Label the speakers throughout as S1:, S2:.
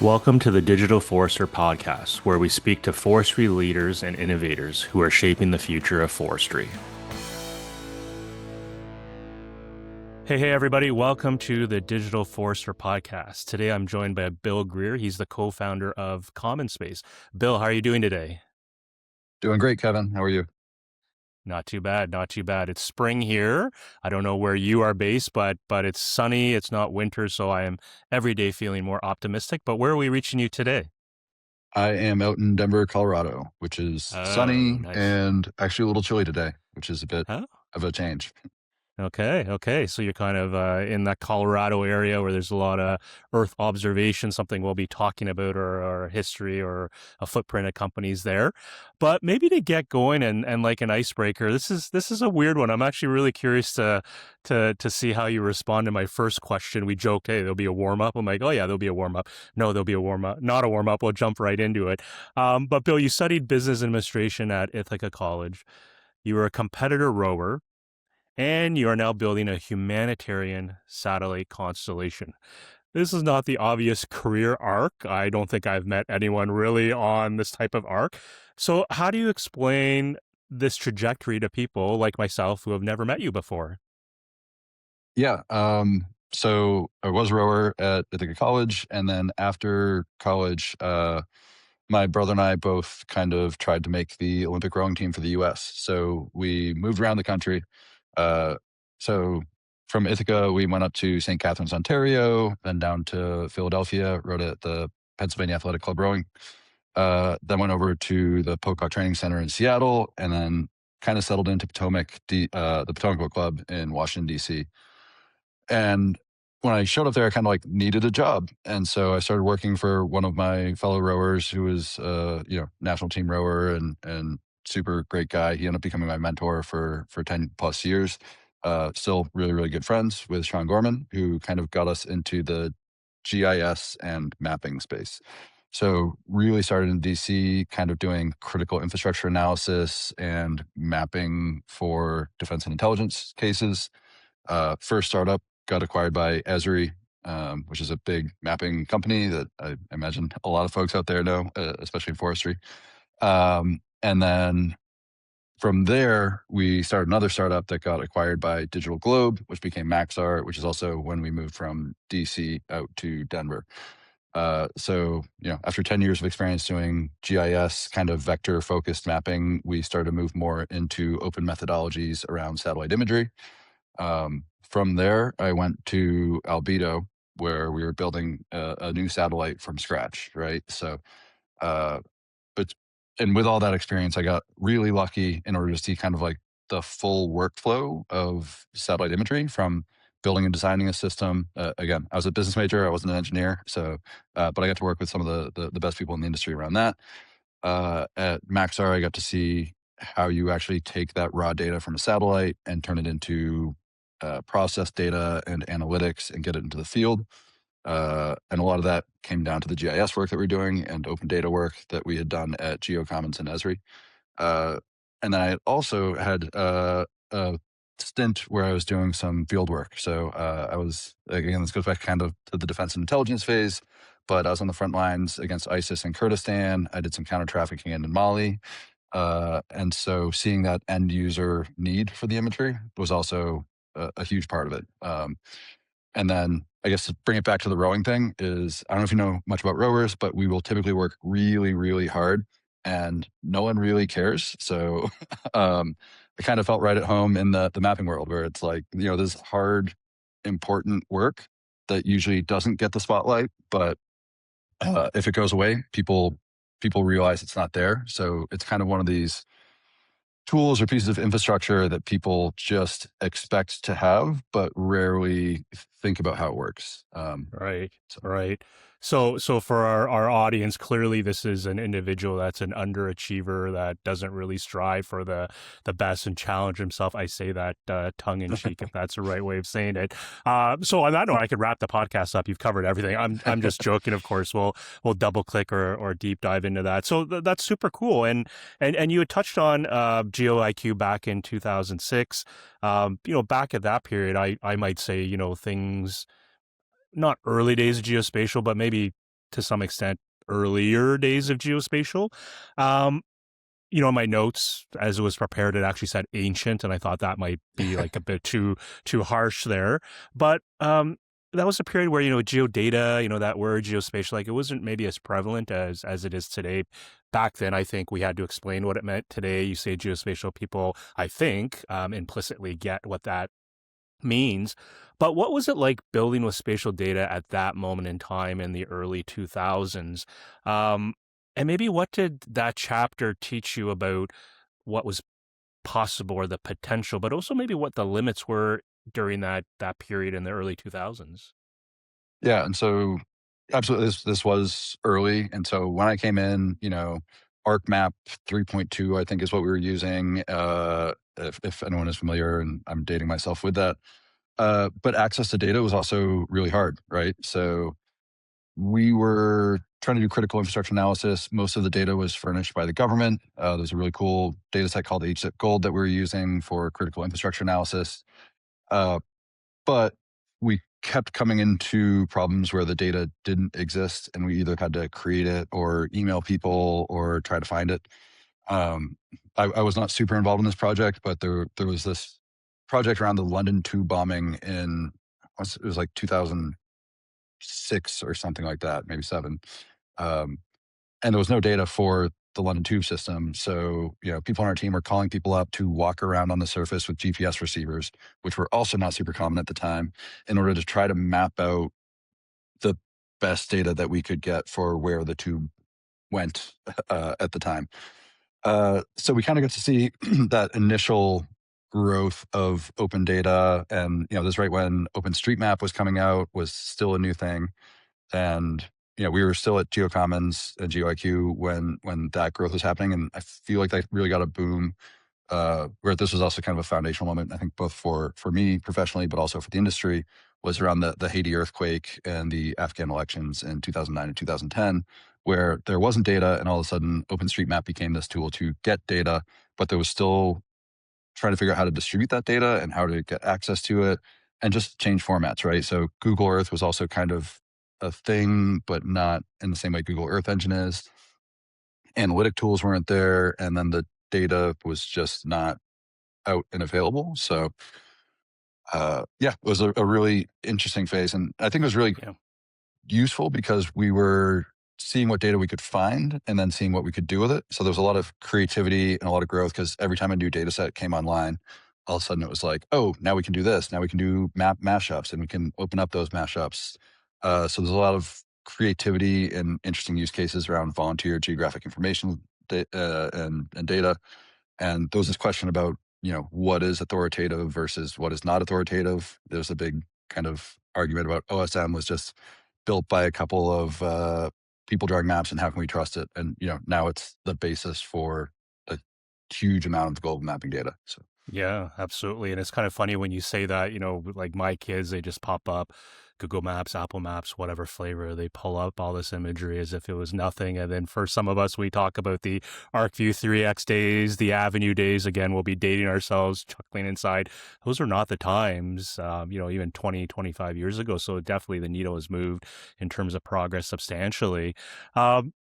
S1: Welcome to the Digital Forester podcast, where we speak to forestry leaders and innovators who are shaping the future of forestry. Hey, everybody. Welcome to the Digital Forester podcast. Today, I'm joined by Bill Greer. He's the co-founder of Common Space. Bill, how are you doing today?
S2: Doing great, Kevin. How are you?
S1: Not too bad, not too bad. It's spring here. I don't know where you are based, but it's sunny. It's not winter, so I am every day feeling more optimistic. But where are we reaching you today?
S2: I am out in Denver, Colorado, which is
S1: Oh,
S2: sunny
S1: nice.
S2: and actually a little chilly today, which is a bit
S1: Huh?
S2: of a change.
S1: Okay. So you're kind of in that Colorado area where there's a lot of Earth observation, something we'll be talking about, or history, or a footprint of companies there. But maybe to get going and like an icebreaker, this is a weird one. I'm actually really curious to see how you respond to my first question. We joked, hey, there'll be a warm up. I'm like, oh yeah, there'll be a warm up. No, there'll be a warm up. Not a warm up. We'll jump right into it. But Bill, you studied business administration at Ithaca College. You were a competitor rower and you are now building a humanitarian satellite constellation. This is not the obvious career arc. I don't think I've met anyone really on this type of arc. So, how do you explain this trajectory to people like myself who have never met you before?
S2: Yeah. So I was a rower at Ithaca College, and then after college, my brother and I both kind of tried to make the Olympic rowing team for the U.S. So we moved around the country. Uh, so from Ithaca, we went up to St. Catharines, Ontario, then down to Philadelphia, rowed at the Pennsylvania Athletic Club rowing. Then went over to the Pocock Training Center in Seattle, and then kind of settled into the Potomac Boat Club in Washington, D.C. And when I showed up there, I kind of like needed a job. And so I started working for one of my fellow rowers who was, national team rower and super great guy. He ended up becoming my mentor for 10 plus years. Still really, really good friends with Sean Gorman, who kind of got us into the GIS and mapping space. So really started in DC, kind of doing critical infrastructure analysis and mapping for defense and intelligence cases. First startup got acquired by Esri, which is a big mapping company that I imagine a lot of folks out there know, especially in forestry. And then from there, we started another startup that got acquired by Digital Globe, which became Maxar, which is also when we moved from DC out to Denver. After 10 years of experience doing GIS kind of vector focused mapping, we started to move more into open methodologies around satellite imagery. From there, I went to Albedo, where we were building a new satellite from scratch, right? So, uh, but and with all that experience, I got really lucky in order to see kind of like the full workflow of satellite imagery from building and designing a system. Again, I was a business major; I wasn't an engineer, but I got to work with some of the best people in the industry around that. At Maxar, I got to see how you actually take that raw data from a satellite and turn it into process data and analytics and get it into the field. And a lot of that came down to the GIS work that we're doing and open data work that we had done at GeoCommons and Esri. Uh, and then I also had a stint where I was doing some field work. So I was, again, this goes back kind of to the defense and intelligence phase, but I was on the front lines against ISIS in Kurdistan. I did some counter trafficking in Mali. And so seeing that end user need for the imagery was also a huge part of it. And then I guess to bring it back to the rowing thing is, I don't know if you know much about rowers, but we will typically work really, really hard and no one really cares. So I kind of felt right at home in the mapping world where it's like, this hard, important work that usually doesn't get the spotlight, but if it goes away, people realize it's not there. So it's kind of one of these tools or pieces of infrastructure that people just expect to have, but rarely think about how it works.
S1: Right,
S2: So
S1: right. So for our audience, clearly this is an individual that's an underachiever that doesn't really strive for the best and challenge himself. I say that tongue in cheek, if that's the right way of saying it. So on that note, I could wrap the podcast up. You've covered everything. I'm just joking, of course. We'll double click or deep dive into that. So that's super cool. And you had touched on GeoIQ back in 2006. Back at that period, I might say things, not early days of geospatial, but maybe to some extent earlier days of geospatial. Um, in my notes as it was prepared, it actually said ancient, and I thought that might be like a bit too harsh there. But that was a period where geodata, that word geospatial, like it wasn't maybe as prevalent as it is today. Back then, I think we had to explain what it meant. Today, you say geospatial, people, I think, implicitly get what that means. But what was it like building with spatial data at that moment in time in the early 2000s? Um, and maybe what did that chapter teach you about what was possible or the potential, but also maybe what the limits were during that period in the early 2000s?
S2: Yeah, and so absolutely, this was early, and so when I came in, ArcMap 3.2, I think is what we were using. If anyone is familiar, and I'm dating myself with that. But access to data was also really hard, right? So we were trying to do critical infrastructure analysis. Most of the data was furnished by the government. There's a really cool data set called HZIP Gold that we were using for critical infrastructure analysis. Uh, but we kept coming into problems where the data didn't exist, and we either had to create it or email people or try to find it. Um, I was not super involved in this project, but there was this project around the London tube bombing in it was like 2006 or something like that, maybe seven. Um, and there was no data for the London tube system. So, people on our team were calling people up to walk around on the surface with GPS receivers, which were also not super common at the time, in order to try to map out the best data that we could get for where the tube went at the time. So we kind of got to see that initial growth of open data. And, this is right when OpenStreetMap was coming out, was still a new thing. And we were still at GeoCommons and GeoIQ when that growth was happening, and I feel like that really got a boom. Where this was also kind of a foundational moment, I think, both for me professionally, but also for the industry, was around the Haiti earthquake and the Afghan elections in 2009 and 2010, where there wasn't data, and all of a sudden, OpenStreetMap became this tool to get data, but there was still trying to figure out how to distribute that data and how to get access to it and just change formats, right? So Google Earth was also kind of a thing, but not in the same way Google Earth Engine is. Analytic tools weren't there, and then the data was just not out and available. So, yeah, it was a really interesting phase, and I think it was really
S1: Yeah.
S2: useful because we were seeing what data we could find and then seeing what we could do with it. So there was a lot of creativity and a lot of growth because every time a new data set came online, all of a sudden it was like, oh, now we can do this. Now we can do map mashups and we can open up those mashups. So there's a lot of creativity and interesting use cases around volunteer geographic information and data. And there was this question about, what is authoritative versus what is not authoritative. There's a big kind of argument about OSM was just built by a couple of people drawing maps, and how can we trust it? And now it's the basis for a huge amount of global mapping data. So
S1: Yeah, absolutely. And it's kind of funny when you say that, like my kids, they just pop up Google Maps, Apple Maps, whatever flavor, they pull up all this imagery as if it was nothing. And then for some of us, we talk about the ArcView 3X days, the Avenue days. Again, we'll be dating ourselves, chuckling inside. Those are not the times, even 20, 25 years ago. So definitely the needle has moved in terms of progress substantially.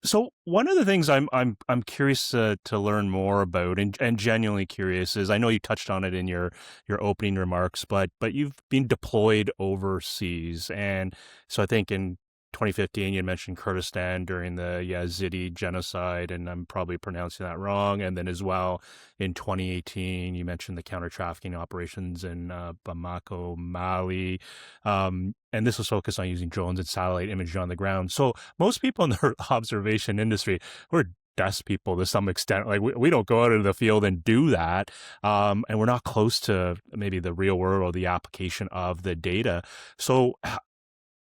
S1: So one of the things I'm curious to learn more about and genuinely curious is I know you touched on it in your opening remarks, but you've been deployed overseas, and so I think in 2015 you mentioned Kurdistan during the Yazidi genocide, and I'm probably pronouncing that wrong, and then as well in 2018 you mentioned the counter trafficking operations in Bamako, Mali, and this was focused on using drones and satellite imagery on the ground. So most people in the observation industry, we're desk people to some extent. Like we don't go out into the field and do that. And we're not close to maybe the real world or the application of the data. So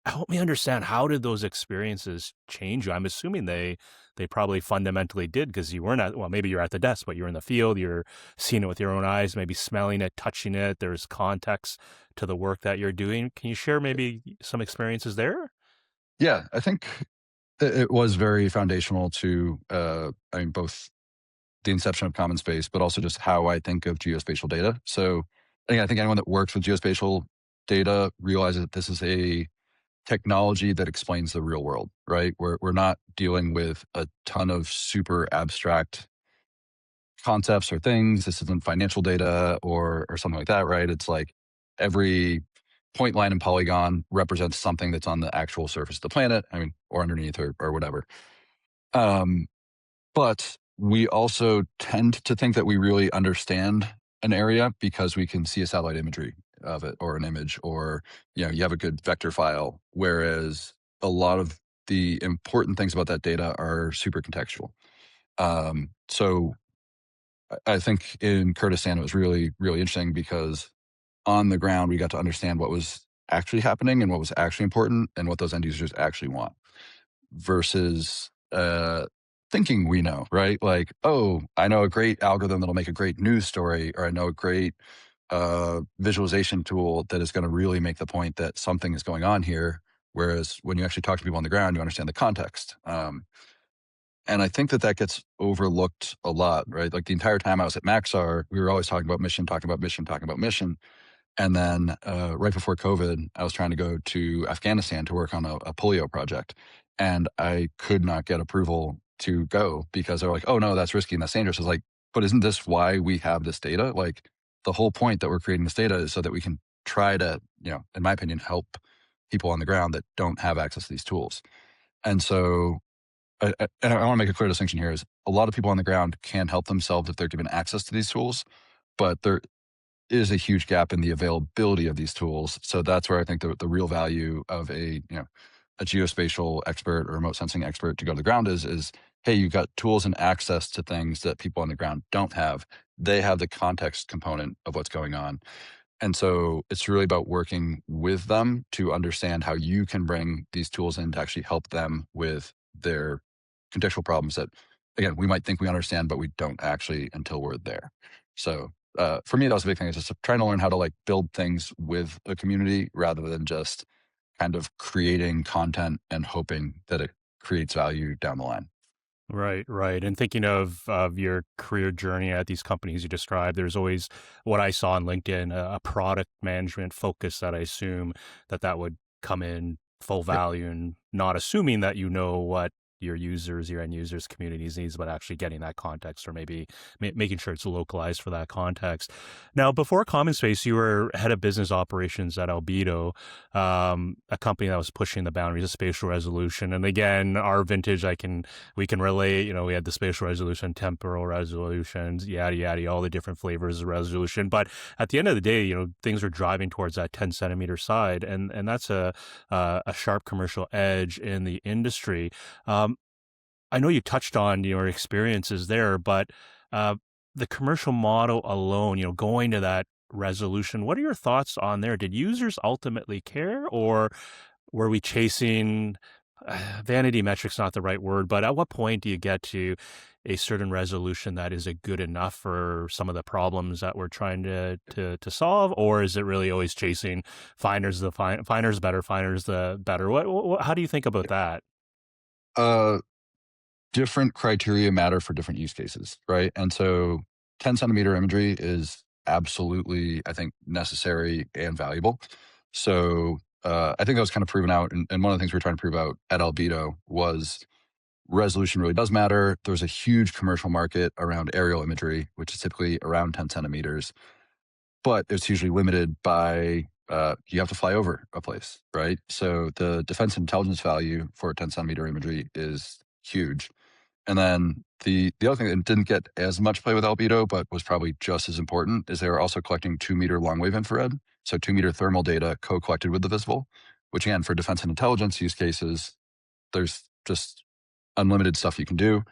S1: help me understand, how did those experiences change you? I'm assuming they probably fundamentally did, because you weren't well, maybe you're at the desk, but you're in the field, you're seeing it with your own eyes, maybe smelling it, touching it. There's context to the work that you're doing. Can you share maybe some experiences there?
S2: yeah, I think it was very foundational to, I mean, both the inception of Common Space, but also just how I think of geospatial data. So, again, I think anyone that works with geospatial data realizes that this is a technology that explains the real world, right? We're not dealing with a ton of super abstract concepts or things. This isn't financial data or something like that, right? It's like every point, line, and polygon represents something that's on the actual surface of the planet, I mean, or underneath or whatever. Um, but we also tend to think that we really understand an area because we can see a satellite imagery of it or an image, or you have a good vector file, whereas a lot of the important things about that data are super contextual. So I think in Kurdistan it was really, really interesting because on the ground we got to understand what was actually happening and what was actually important and what those end users actually want versus thinking we know, right? Like, oh, I know a great algorithm that'll make a great news story, or I know a great visualization tool that is going to really make the point that something is going on here. Whereas when you actually talk to people on the ground, you understand the context. And I think that that gets overlooked a lot, right? Like the entire time I was at Maxar, we were always talking about mission, talking about mission, talking about mission. And then right before COVID, I was trying to go to Afghanistan to work on a polio project. And I could not get approval to go because they're like, oh, no, that's risky and that's dangerous. I was like, but isn't this why we have this data? Like the whole point that we're creating this data is so that we can try to, in my opinion, help people on the ground that don't have access to these tools. And so, and I want to make a clear distinction here is a lot of people on the ground can help themselves if they're given access to these tools, but there is a huge gap in the availability of these tools. So that's where I think the real value of a geospatial expert or remote sensing expert to go to the ground is hey, you've got tools and access to things that people on the ground don't have. They have the context component of what's going on. And so it's really about working with them to understand how you can bring these tools in to actually help them with their contextual problems that, again, we might think we understand, but we don't actually until we're there. So for me, that was a big thing. Is just trying to learn how to like build things with a community rather than just kind of creating content and hoping that it creates value down the line.
S1: Right, right. And thinking of your career journey at these companies you described, there's always what I saw on LinkedIn, a product management focus that I assume that would come in full
S2: Yep.
S1: value, and not assuming that you know what your users, your end users, communities needs, but actually getting that context, or maybe making sure it's localized for that context. Now, before Common Space, you were head of business operations at Albedo, a company that was pushing the boundaries of spatial resolution. And again, our vintage, we can relate, we had the spatial resolution, temporal resolutions, yada, yada, all the different flavors of resolution. But at the end of the day, things are driving towards that 10 centimeter side. And that's a sharp commercial edge in the industry. I know you touched on your experiences there, but uh, the commercial model alone, going to that resolution, what are your thoughts on there? Did users ultimately care, or were we chasing vanity metrics? Not the right word, but at what point do you get to a certain resolution that is a good enough for some of the problems that we're trying to solve, or is it really always chasing finders better, finders the better? How do you think about that?
S2: Uh, Different criteria matter for different use cases, right? And so 10 centimeter imagery is absolutely, I think, necessary and valuable. So I think that was kind of proven out. And one of the things we were trying to prove out at Albedo was resolution really does matter. There's a huge commercial market around aerial imagery, which is typically around 10 centimeters, but it's usually limited by you have to fly over a place, right? So the defense intelligence value for 10 centimeter imagery is huge. And then the other thing that didn't get as much play with albedo, but was probably just as important, is they were also collecting 2 meter long wave infrared. So 2 meter thermal data co-collected with the visible, which again, for defense and intelligence use cases, there's just unlimited stuff you can do.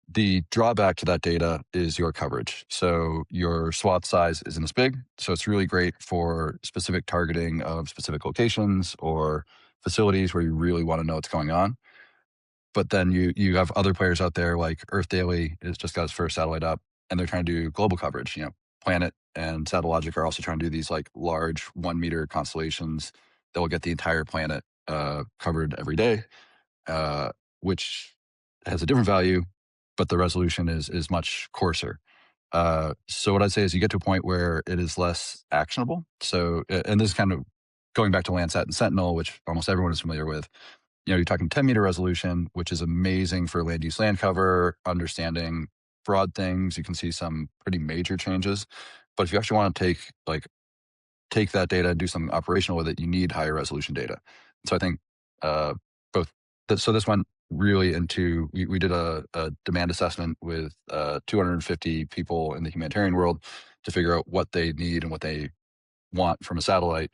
S2: The drawback to that data is your coverage. So your swath size isn't as big. So it's really great for specific targeting of specific locations or facilities where you really want to know what's going on. But then you have other players out there like Earth Daily has just got its first satellite up, and they're trying to do global coverage. Planet and Satellogic are also trying to do these like large 1 meter constellations that will get the entire planet covered every day, uh, which has a different value, but the resolution is much coarser. So what I'd say is you get to a point where it is less actionable. So, and this is kind of going back to Landsat and Sentinel, which almost everyone is familiar with, you're talking 10-meter resolution, which is amazing for land use land cover, understanding broad things. You can see some pretty major changes. But if you actually want to take that data and do something operational with it, you need higher resolution data. So I think uh, both. So this went really into, we did a demand assessment with 250 people in the humanitarian world to figure out what they need and what they want from a satellite.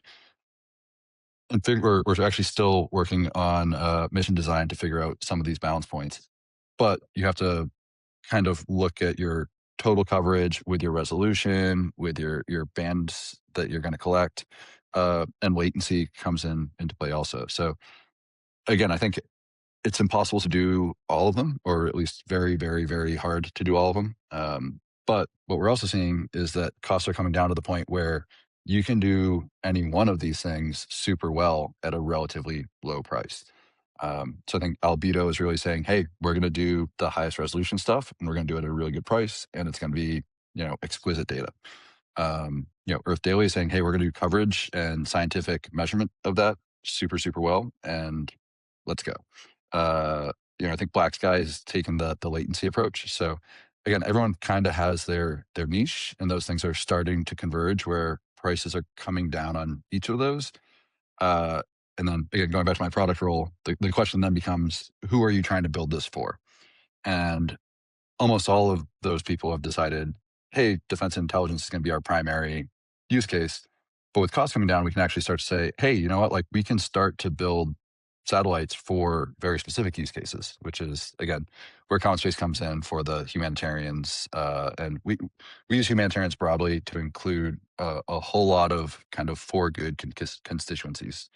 S2: And we're actually still working on mission design to figure out some of these balance points. But you have to kind of look at your total coverage with your resolution, with your bands that you're going to collect, and latency comes into play also. So again, I think it's impossible to do all of them, or at least very, very, very hard to do all of them. But what we're also seeing is that costs are coming down to the point where you can do any one of these things super well at a relatively low price. So I think Albedo is really saying, hey, we're going to do the highest resolution stuff, and we're going to do it at a really good price, and it's going to be, exquisite data. Earth Daily is saying, hey, we're going to do coverage and scientific measurement of that super, super well, and let's go. I think Black Sky has taken the latency approach. So again, everyone kind of has their niche, and those things are starting to converge where prices are coming down on each of those. Uh, and then again, going back to my product role, the question then becomes, who are you trying to build this for? And almost all of those people have decided, hey, defense and intelligence is going to be our primary use case. But with costs coming down, we can actually start to say, hey, you know what? Like, we can start to build satellites for very specific use cases, which is, again, where common space comes in for the humanitarians. And we use humanitarians broadly to include a whole lot of kind of for good constituencies.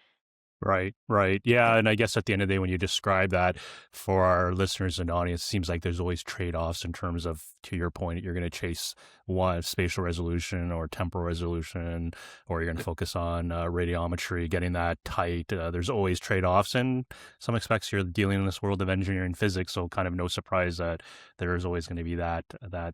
S1: Right, right. Yeah, and I guess at the end of the day, when you describe that for our listeners and audience, it seems like there's always trade-offs in terms of, to your point, you're going to chase one spatial resolution or temporal resolution, or you're going to focus on radiometry, getting that tight. There's always trade-offs, and some aspects you're dealing in this world of engineering physics, so kind of no surprise that there's always going to be that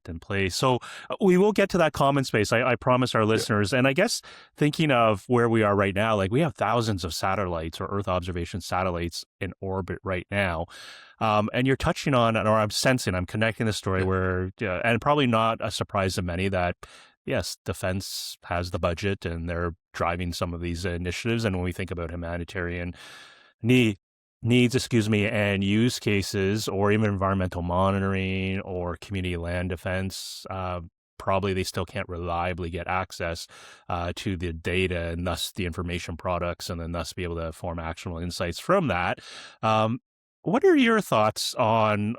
S1: in place. So we will get to that common space. I promise our
S2: Yeah.
S1: listeners, and I guess thinking of where we are right now, like we have thousands of satellites or Earth observation satellites in orbit right now. And you're touching on, or I'm sensing, I'm connecting the story
S2: Yeah.
S1: where, and probably not a surprise to many that, yes, defense has the budget and they're driving some of these initiatives. And when we think about humanitarian need, needs, and use cases, or even environmental monitoring or community land defense, probably they still can't reliably get access to the data and thus the information products, and then thus be able to form actionable insights from that. Um, what are your thoughts on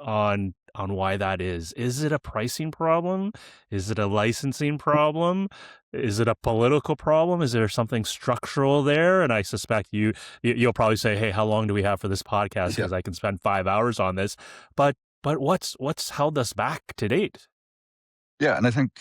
S1: why that is? Is it a pricing problem? Is it a licensing problem? Is it a political problem? Is there something structural there? And I suspect you'll probably say, "Hey, how long do we have for this podcast?
S2: Yeah.
S1: Because I can spend 5 hours on this." But what's held us back to date?
S2: Yeah, and I think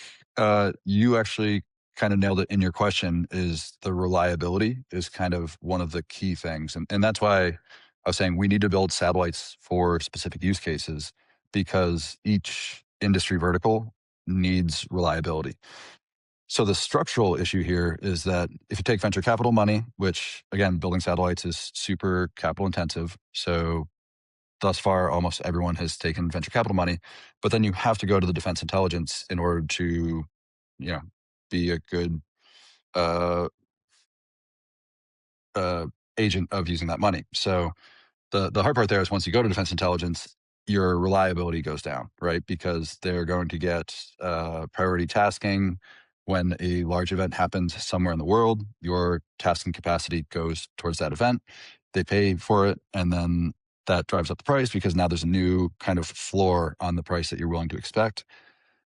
S2: you actually kind of nailed it in your question. Is the reliability is kind of one of the key things, and that's why I was saying we need to build satellites for specific use cases, because each industry vertical needs reliability. So the structural issue here is that if you take venture capital money, which again, building satellites is super capital intensive, so thus far, almost everyone has taken venture capital money, but then you have to go to the defense intelligence in order to, you know, be a good uh, uh, agent of using that money. So the hard part there is once you go to defense intelligence, your reliability goes down, right? Because they're going to get priority tasking. When a large event happens somewhere in the world, your tasking capacity goes towards that event. They pay for it, and then that drives up the price because now there's a new kind of floor on the price that you're willing to expect.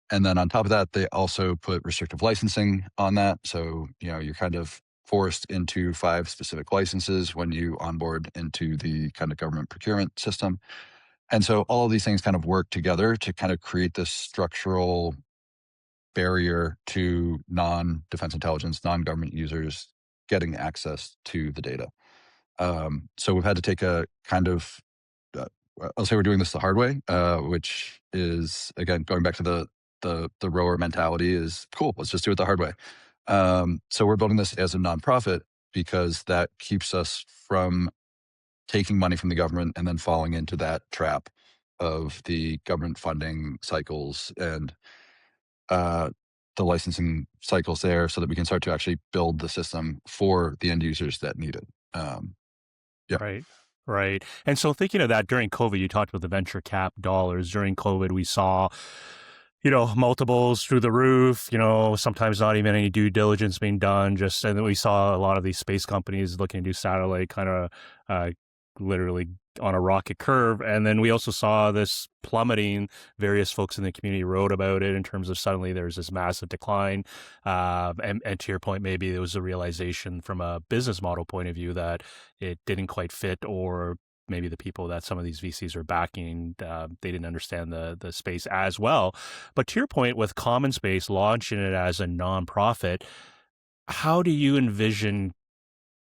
S2: And then on top of that, they also put restrictive licensing on that. So, you're kind of forced into 5 specific licenses when you onboard into the kind of government procurement system. And so all of these things kind of work together to kind of create this structural barrier to non-defense intelligence, non-government users getting access to the data. So we've had to take a kind of, uh, I'll say we're doing this the hard way, which is again going back to the rower mentality is cool. Let's just do it the hard way. So we're building this as a nonprofit, because that keeps us from taking money from the government and then falling into that trap of the government funding cycles and uh, the licensing cycles there, so that we can start to actually build the system for the end users that need it. Yeah.
S1: Right. Right. And so thinking of that during COVID, you talked about the venture cap dollars. During COVID, we saw, multiples through the roof, sometimes not even any due diligence being done. And then we saw a lot of these space companies looking to do satellite kind of uh, literally on a rocket curve. And then we also saw this plummeting. Various folks in the community wrote about it in terms of suddenly there's this massive decline. And to your point, maybe there was a realization from a business model point of view that it didn't quite fit, or maybe the people that some of these VCs are backing, they didn't understand the space as well. But to your point, with Common Space launching it as a nonprofit, how do you envision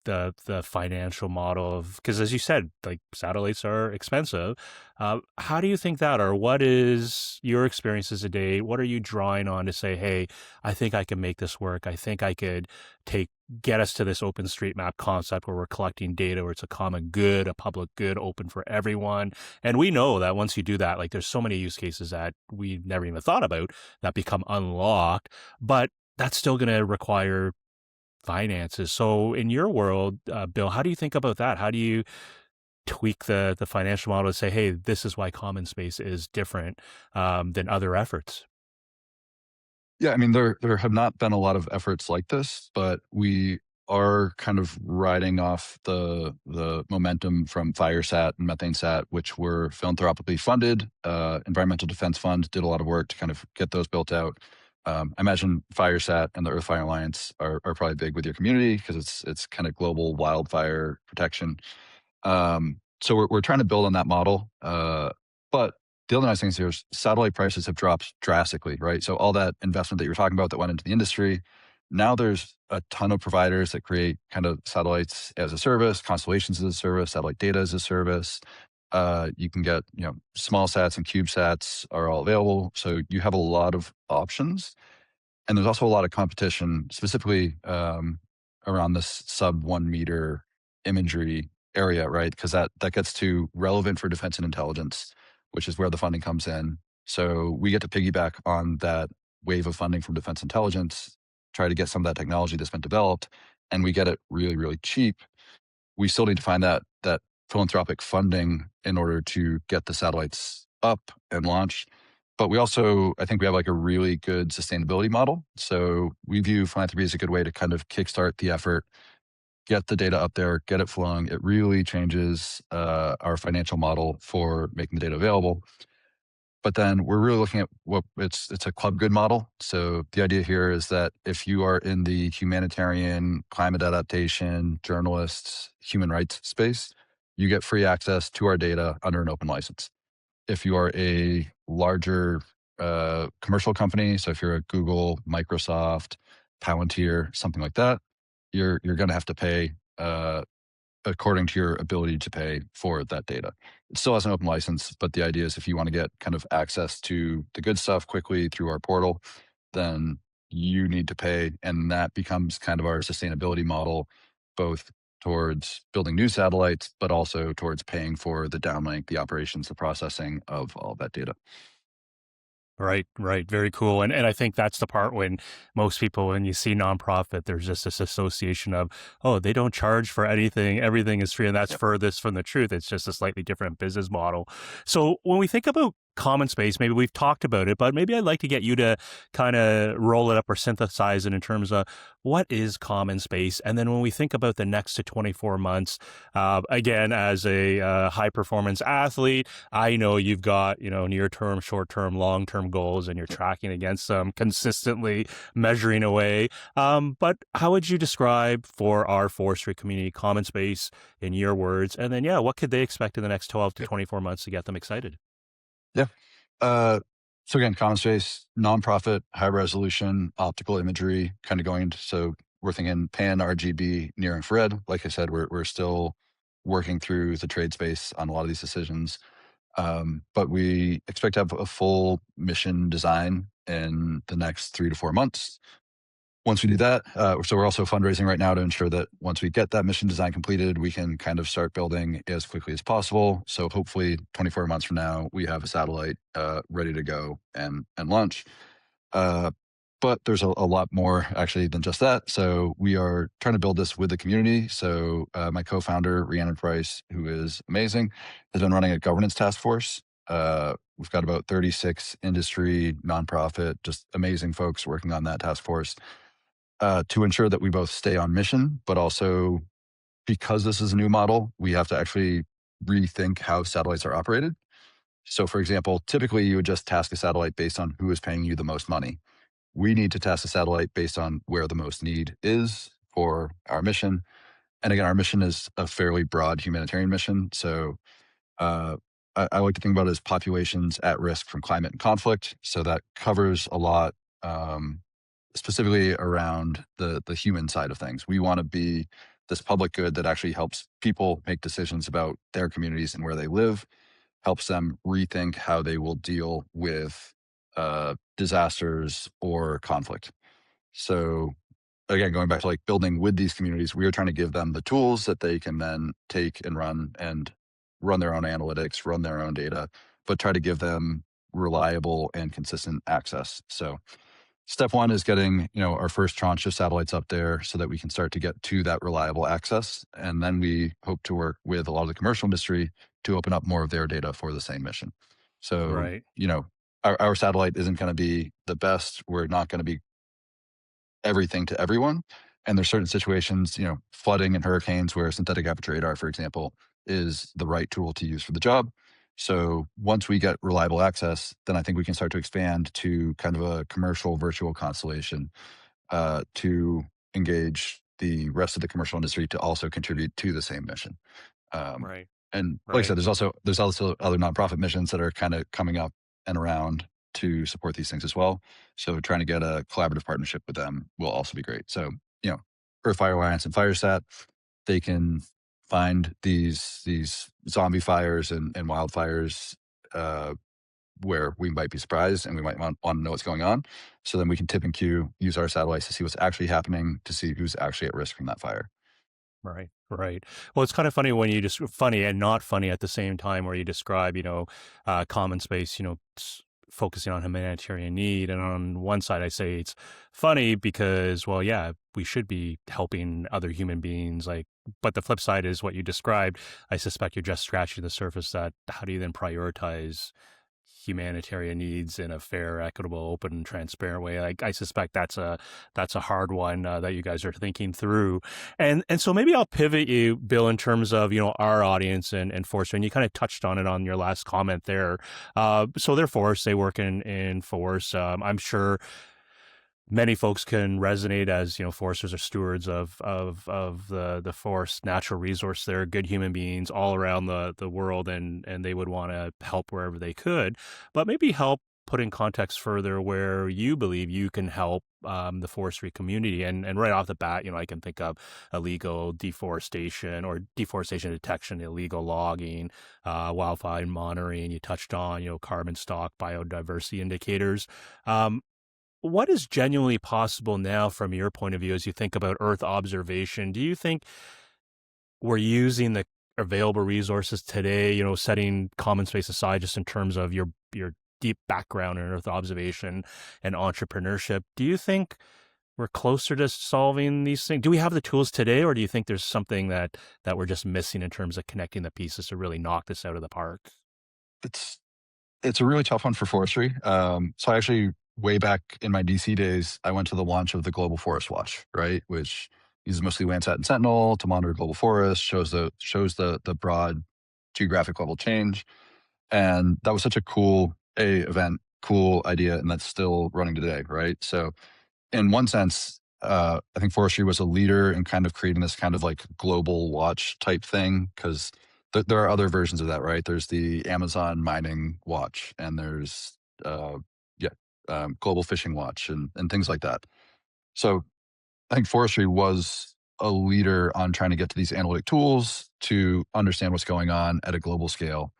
S1: the financial model of, because as you said, like satellites are expensive. How do you think that, or what is your experiences a day? What are you drawing on to say, hey, I think I can make this work. I think I could get us to this OpenStreetMap concept where we're collecting data, where it's a common good, a public good, open for everyone. And we know that once you do that, like there's so many use cases that we never even thought about that become unlocked, but that's still going to require finances. So in your world, Bill, how do you think about that? How do you tweak the financial model to say, hey, this is why Common Space is different than other efforts?
S2: Yeah, I mean, there have not been a lot of efforts like this, but we are kind of riding off the momentum from FireSat and MethaneSat, which were philanthropically funded. Environmental Defense Fund did a lot of work to kind of get those built out. I imagine FireSat and the Earthfire Alliance are probably big with your community because it's kind of global wildfire protection. So we're trying to build on that model. But the other nice thing is here is satellite prices have dropped drastically, right? So all that investment that you're talking about that went into the industry, now there's a ton of providers that create kind of satellites as a service, constellations as a service, satellite data as a service. You can get, small sats and CubeSats are all available. So you have a lot of options. And there's also a lot of competition, specifically around this sub 1 meter imagery area, right? Because that gets to relevant for defense and intelligence, which is where the funding comes in. So we get to piggyback on that wave of funding from defense intelligence, try to get some of that technology that's been developed, and we get it really, really cheap. We still need to find that philanthropic funding in order to get the satellites up and launched. But we also, I think we have like a really good sustainability model. So we view philanthropy as a good way to kind of kickstart the effort, get the data up there, get it flowing. It really changes our financial model for making the data available. But then we're really looking at what it's a club good model. So the idea here is that if you are in the humanitarian, climate adaptation, journalists, human rights space, you get free access to our data under an open license. If you are a larger commercial company, so if you're a Google, Microsoft, Palantir, something like that, you're going to have to pay according to your ability to pay for that data. It still has an open license, but the idea is if you want to get kind of access to the good stuff quickly through our portal, then you need to pay. And that becomes kind of our sustainability model, both towards building new satellites, but also towards paying for the downlink, the operations, the processing of all that data.
S1: Right, right. Very cool. And I think that's the part when most people, when you see nonprofit, there's just this association of, oh, they don't charge for anything. Everything is free. And that's
S2: Yep.
S1: furthest from the truth. It's just a slightly different business model. So when we think about Common Space, maybe we've talked about it, but maybe I'd like to get you to kind of roll it up or synthesize it in terms of what is Common Space. And then when we think about the next to 24 months, again, as a high performance athlete, I know you've got, near term, short term, long term goals, and you're tracking against them consistently, measuring away. But how would you describe for our forestry community Common Space in your words? And then, yeah, what could they expect in the next 12 to 24 months to get them excited?
S2: Yeah. So again, Common Space, nonprofit, high resolution, optical imagery, kind of going to, so we're thinking pan, RGB, near infrared. Like I said, we're still working through the trade space on a lot of these decisions. But we expect to have a full mission design in the next 3 to 4 months. once we do that, so we're also fundraising right now to ensure that once we get that mission design completed, we can kind of start building as quickly as possible. So hopefully 24 months from now, we have a satellite ready to go and launch. Uh, but there's a lot more actually than just that. So we are trying to build this with the community. So my co-founder, Rhiannon Price, who is amazing, has been running a governance task force. We've got about 36 industry, nonprofit, just amazing folks working on that task force to ensure that we both stay on mission, but also because this is a new model, we have to actually rethink how satellites are operated. So, for example, typically you would just task a satellite based on who is paying you the most money. We need to task a satellite based on where the most need is for our mission. And again, our mission is a fairly broad humanitarian mission. So, uh, I like to think about it as populations at risk from climate and conflict. So that covers a lot. Specifically around the human side of things. We want to be this public good that actually helps people make decisions about their communities and where they live, helps them rethink how they will deal with disasters or conflict. So again, going back to like building with these communities, we are trying to give them the tools that they can then take and run their own analytics, run their own data, but try to give them reliable and consistent access. So step one is getting, our first tranche of satellites up there so that we can start to get to that reliable access. And then we hope to work with a lot of the commercial industry to open up more of their data for the same mission. So,
S1: Right.
S2: our satellite isn't going to be the best. We're not going to be everything to everyone. And there's certain situations, flooding and hurricanes where synthetic aperture radar, for example, is the right tool to use for the job. So once we get reliable access, then I think we can start to expand to kind of a commercial virtual constellation to engage the rest of the commercial industry to also contribute to the same mission. Um,
S1: Right.
S2: and like I
S1: Right.
S2: said, there's also other nonprofit missions that are kind of coming up and around to support these things as well. So trying to get a collaborative partnership with them will also be great. So, Earth Fire Alliance and FireSat, they can find these zombie fires and wildfires where we might be surprised and we might want to know what's going on. So then we can tip and cue, use our satellites to see what's actually happening, to see who's actually at risk from that fire.
S1: Right, right. Well, it's kind of funny when you just funny and not funny at the same time, where you describe, common space, focusing on humanitarian need. And on one side, I say it's funny because, well, yeah, we should be helping other human beings. But the flip side is what you described. I suspect you're just scratching the surface. That how do you then prioritize humanitarian needs in a fair, equitable, open, and transparent way? I suspect that's a hard one that you guys are thinking through. And so maybe I'll pivot you, Bill, in terms of our audience and Forestry. And you kind of touched on it on your last comment there. So they're forests; they work in forests. I'm sure many folks can resonate as foresters are stewards of the forest natural resource. They're good human beings all around the world, and they would want to help wherever they could, but maybe help put in context further where you believe you can help the forestry community. And right off the bat, I can think of illegal deforestation or deforestation detection, illegal logging, wildfire monitoring. You touched on carbon stock, biodiversity indicators. What is genuinely possible now from your point of view as you think about Earth observation? Do you think we're using the available resources today, setting common space aside just in terms of your deep background in Earth observation and entrepreneurship? Do you think we're closer to solving these things? Do we have the tools today, or do you think there's something that we're just missing in terms of connecting the pieces to really knock this out of the park?
S2: It's It's a really tough one for forestry. So I actually, way back in my DC days, I went to the launch of the Global Forest Watch, right, which uses mostly Landsat and Sentinel to monitor global forests, shows the broad geographic level change, and that was such a cool event, cool idea, and that's still running today, right? So in one sense, I think forestry was a leader in kind of creating this kind of like global watch type thing because there are other versions of that, right? There's the Amazon mining watch, and there's yeah, global fishing watch, and things like that. So I think forestry was a leader on trying to get to these analytic tools to understand what's going on at a global scale,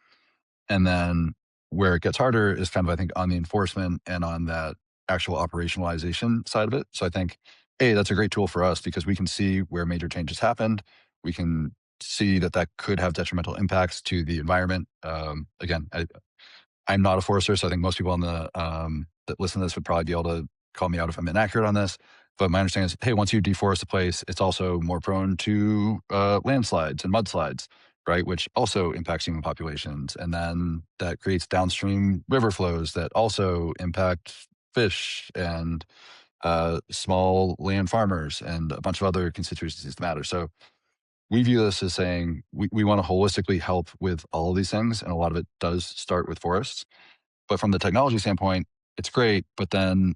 S2: and then where it gets harder is kind of, I think, on the enforcement and on that actual operationalization side of it. So I think that's a great tool for us because we can see where major changes happened. We can see that that could have detrimental impacts to the environment. Again, I'm not a forester, so I think most people on the that listen to this would probably be able to call me out if I'm inaccurate on this. But my understanding is, hey, once you deforest a place, it's also more prone to landslides and mudslides, right? Which also impacts human populations, and then that creates downstream river flows that also impact fish and small land farmers and a bunch of other constituencies that matter. So we view this as saying we want to holistically help with all of these things, and a lot of it does start with forests. But from the technology standpoint, it's great. But then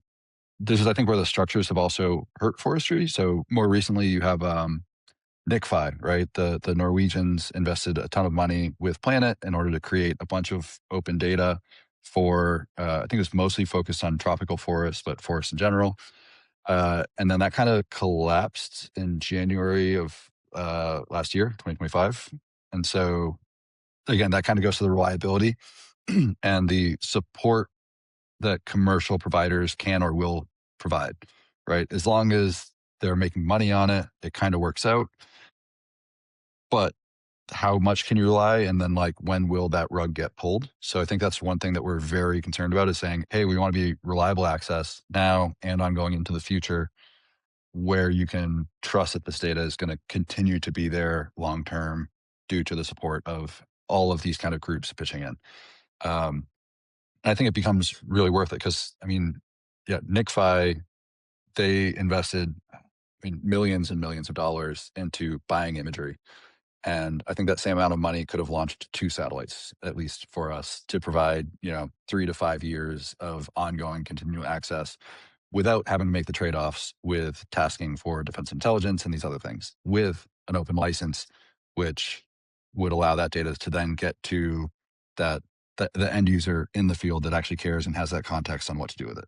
S2: this is, I think, where the structures have also hurt forestry. So more recently, you have NICFI, right? The Norwegians invested a ton of money with Planet in order to create a bunch of open data for, I think it was mostly focused on tropical forests, but forests in general. And then that kind of collapsed in January of last year, 2025. And so, again, that kind of goes to the reliability and the support that commercial providers can or will provide, right? As long as they're making money on it, it kind of works out. But how much can you rely? And then, like, when will that rug get pulled? So I think that's one thing that we're very concerned about is saying, hey, we want to be reliable access now and ongoing into the future where you can trust that this data is going to continue to be there long term due to the support of all of these kind of groups pitching in. And I think it becomes really worth it because, I mean, yeah, NICFI, they invested, I mean, millions and millions of dollars into buying imagery. And I think that same amount of money could have launched 2 satellites, at least for us, to provide, 3 to 5 years of ongoing continual access without having to make the trade-offs with tasking for defense intelligence and these other things with an open license, which would allow that data to then get to that the end user in the field that actually cares and has that context on what to do with it.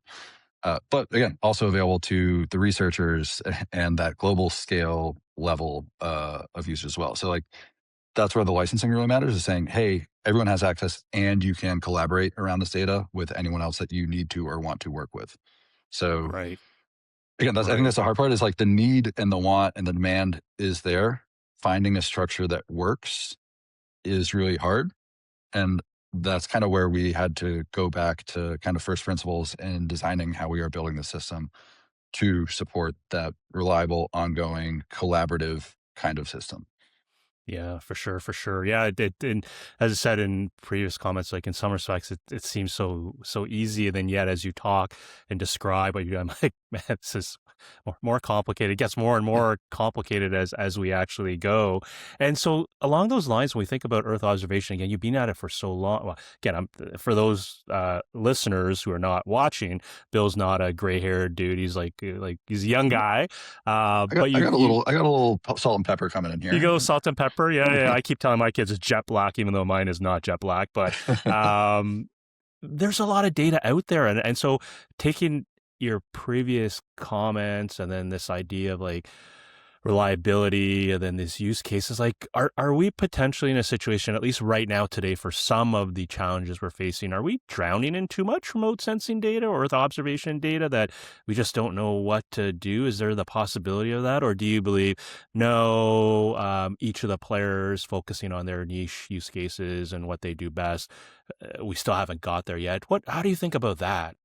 S2: But again, also available to the researchers and that global scale level of use as well. So like that's where the licensing really matters is saying, hey, everyone has access and you can collaborate around this data with anyone else that you need to or want to work with. So
S1: Right.
S2: again, I think
S1: Right.
S2: that's the hard part is like the need and the want and the demand is there. Finding a structure that works is really hard. And that's kind of where we had to go back to kind of first principles in designing how we are building the system to support that reliable, ongoing, collaborative kind of system.
S1: Yeah, for sure, for sure. Yeah, and as I said in previous comments, like in some respects, it seems so easy, and then yet as you talk and describe what you, I'm like, man, this is more complicated. It gets more and more complicated as we actually go. And so along those lines, when we think about Earth observation again, you've been at it for so long. Well, again, for those listeners who are not watching, Bill's not a gray-haired dude. He's like he's a young guy. But
S2: I
S1: you
S2: got a
S1: you
S2: little, I got a little salt and pepper coming in
S1: you
S2: here.
S1: go salt and pepper. Yeah, yeah. I keep telling my kids it's jet black, even though mine is not jet black. But um, there's a lot of data out there, and so taking your previous comments and then this idea of like reliability and then these use cases, like are we potentially in a situation, at least right now today, for some of the challenges we're facing, are we drowning in too much remote sensing data or Earth observation data that we just don't know what to do? Is there the possibility of that, or do you believe no, each of the players focusing on their niche use cases and what they do best, we still haven't got there yet? How do you think about that?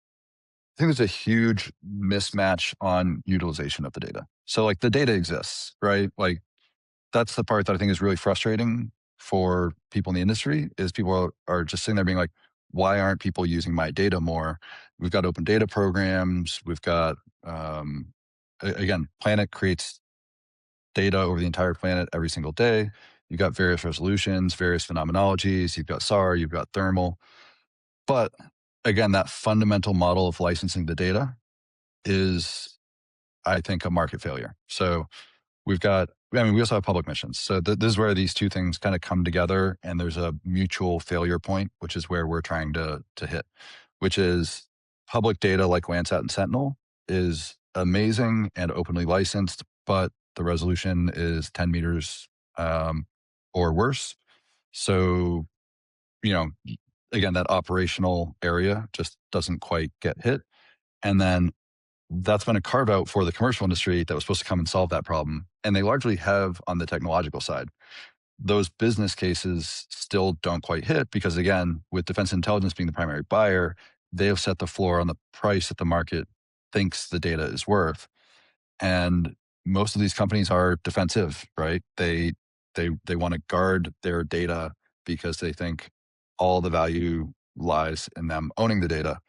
S2: I think there's a huge mismatch on utilization of the data. So like the data exists, right? Like that's the part that I think is really frustrating for people in the industry is people are just sitting there being like, why aren't people using my data more? We've got open data programs. We've got, again, Planet creates data over the entire planet every single day. You've got various resolutions, various phenomenologies. You've got SAR, you've got thermal. But again, that fundamental model of licensing the data is, I think, a market failure. So we've got, I mean, we also have public missions. So this is where these two things kind of come together and there's a mutual failure point, which is where we're trying to hit, which is public data like Landsat and Sentinel is amazing and openly licensed, but the resolution is 10 meters or worse. So, you know, again, that operational area just doesn't quite get hit. And then that's been a carve out for the commercial industry that was supposed to come and solve that problem. And they largely have on the technological side. Those business cases still don't quite hit because, again, with defense intelligence being the primary buyer, they have set the floor on the price that the market thinks the data is worth. And most of these companies are defensive, right? They want to guard their data because they think all the value lies in them owning the data.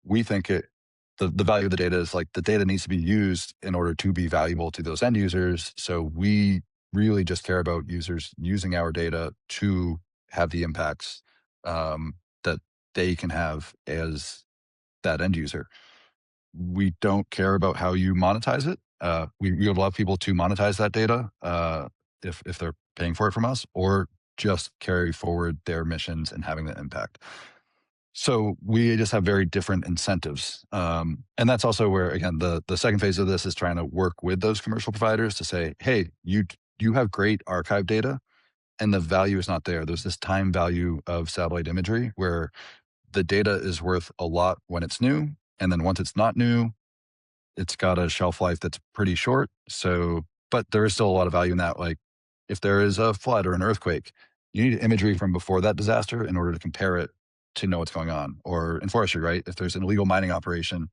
S2: We think the value of the data is like the data needs to be used in order to be valuable to those end users. So we really just care about users using our data to have the impacts that they can have as that end user. We don't care about how you monetize it. We would love people to monetize that data if they're paying for it from us, or just carry forward their missions and having the impact. So we just have very different incentives. And that's also where, again, the second phase of this is trying to work with those commercial providers to say, hey, you have great archive data and the value is not there. There's this time value of satellite imagery where the data is worth a lot when it's new. And then once it's not new, it's got a shelf life that's pretty short. So, but there is still a lot of value in that. Like if there is a flood or an earthquake, you need imagery from before that disaster in order to compare it to know what's going on. Or in forestry, right? If there's an illegal mining operation,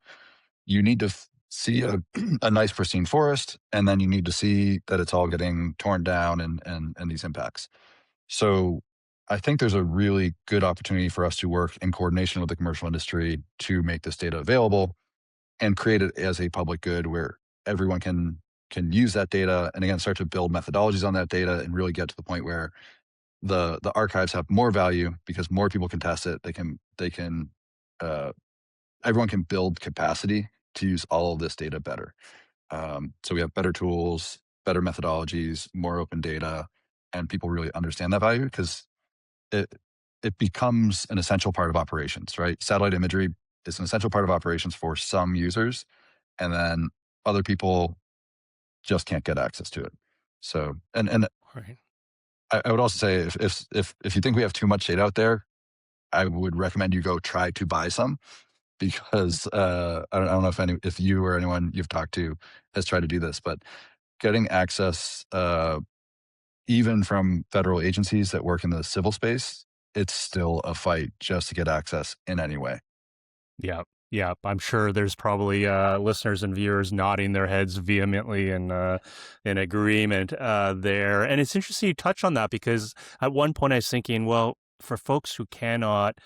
S2: you need to see a nice pristine forest, and then you need to see that it's all getting torn down and these impacts. So I think there's a really good opportunity for us to work in coordination with the commercial industry to make this data available and create it as a public good where everyone can use that data and again start to build methodologies on that data and really get to the point where the archives have more value because more people can test it. They can uh, everyone can build capacity to use all of this data better. So we have better tools, better methodologies, more open data, and people really understand that value because it it becomes an essential part of operations, right? Satellite imagery is an essential part of operations for some users, and then other people just can't get access to it. So, and
S1: Right.
S2: I would also say if you think we have too much data out there, I would recommend you go try to buy some because I don't know if you or anyone you've talked to has tried to do this, but getting access even from federal agencies that work in the civil space, it's still a fight just to get access in any way.
S1: Yeah. Yeah. I'm sure there's probably listeners and viewers nodding their heads vehemently in agreement there. And it's interesting you touch on that because at one point I was thinking, well, for folks who cannot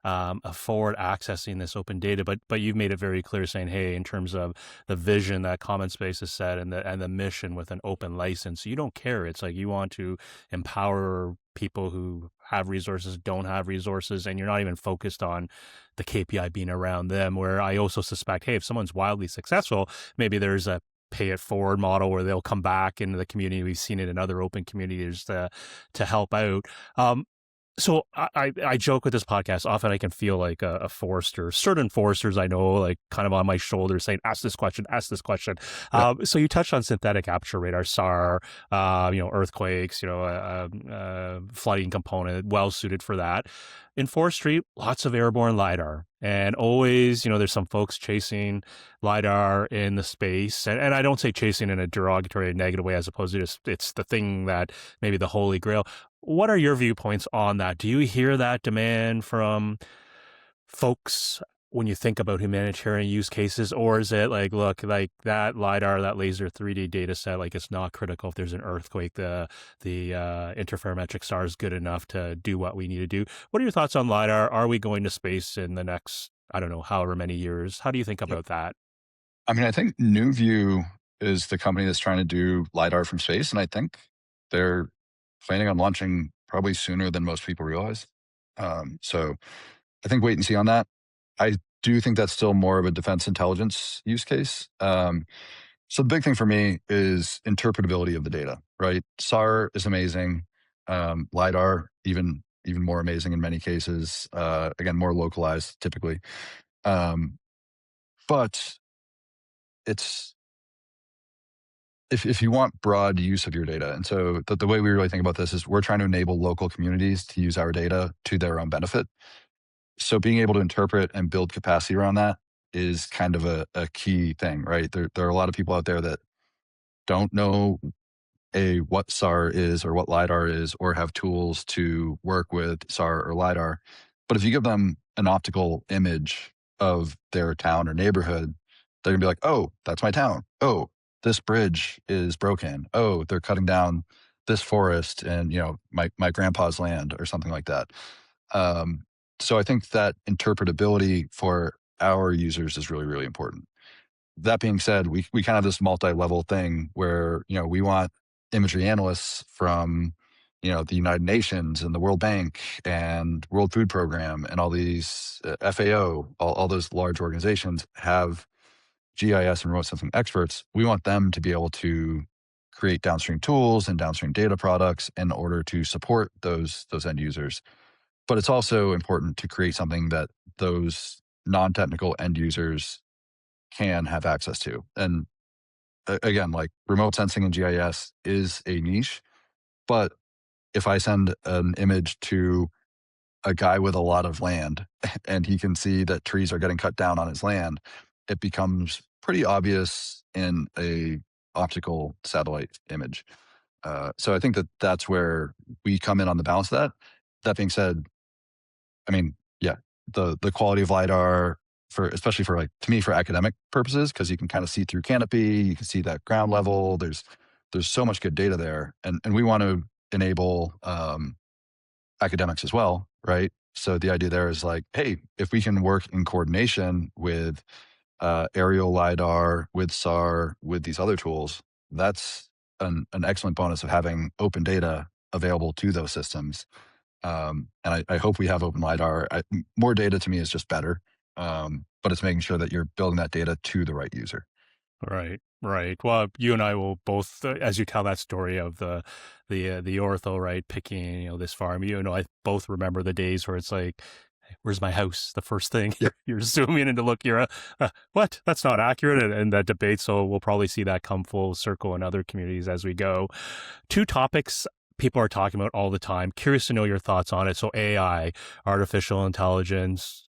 S1: afford accessing this open data, but you've made it very clear saying, hey, in terms of the vision that Common Space has set and the mission with an open license, you don't care. It's like you want to empower people who have resources, don't have resources, and you're not even focused on the KPI being around them. Where I also suspect, hey, if someone's wildly successful, maybe there's a pay it forward model where they'll come back into the community. We've seen it in other open communities to help out. So I joke with this podcast. Often I can feel like a forester. Certain foresters I know, like kind of on my shoulder, saying, "Ask this question, ask this question."
S2: Yeah.
S1: So you touched on synthetic aperture radar, SAR, earthquakes, flooding component, well suited for that. In forestry, lots of airborne LiDAR. And always, there's some folks chasing LiDAR in the space. And I don't say chasing in a derogatory, negative way, as opposed to just it's the thing that maybe the holy grail. What are your viewpoints on that? Do you hear that demand from folks when you think about humanitarian use cases, or is it like, look, like that LiDAR, that laser 3D data set, like it's not critical if there's an earthquake, the interferometric SAR is good enough to do what we need to do. What are your thoughts on LiDAR? Are we going to space in the next, I don't know, however many years? How do you think
S2: Yep.
S1: about that?
S2: I mean, I think New View is the company that's trying to do LiDAR from space, and I think they're planning on launching probably sooner than most people realize. So I think wait and see on that. I do think that's still more of a defense intelligence use case. So the big thing for me is interpretability of the data, right? SAR is amazing. LiDAR, even more amazing in many cases. Again, more localized typically. Um, but it's if you want broad use of your data, and so the way we really think about this is we're trying to enable local communities to use our data to their own benefit. So being able to interpret and build capacity around that is kind of a key thing, right? There are a lot of people out there that don't know what SAR is or what LiDAR is, or have tools to work with SAR or LiDAR. But if you give them an optical image of their town or neighborhood, they're gonna be like, oh, that's my town. Oh, this bridge is broken. Oh, they're cutting down this forest and my grandpa's land or something like that. Um, so I think that interpretability for our users is really, really important. That being said, we kind of have this multi-level thing where we want imagery analysts from the United Nations and the World Bank and World Food Program and all these FAO, all those large organizations have GIS and remote sensing experts. We want them to be able to create downstream tools and downstream data products in order to support those end users. But it's also important to create something that those non-technical end users can have access to. And again, like remote sensing and GIS is a niche, but if I send an image to a guy with a lot of land and he can see that trees are getting cut down on his land, it becomes pretty obvious in a optical satellite image. So I think that that's where we come in on the balance of that. That being said, I mean, yeah, the quality of LiDAR for, especially for, like, to me, for academic purposes, because you can kind of see through canopy, you can see that ground level. There's so much good data there, and we want to enable academics as well, right? So the idea there is like, hey, if we can work in coordination with aerial LiDAR, with SAR, with these other tools, that's an excellent bonus of having open data available to those systems. And I hope we have open LiDAR. More data to me is just better, but it's making sure that you're building that data to the right user.
S1: Right, right. Well, you and I will both, as you tell that story of the ortho, right, picking this farm. You and I both remember the days where it's like, "Hey, where's my house?" The first thing
S2: Yep.
S1: you're zooming in to look, you're what? That's not accurate, and that debate. So we'll probably see that come full circle in other communities as we go. Two topics people are talking about all the time. Curious to know your thoughts on it. So AI, artificial intelligence,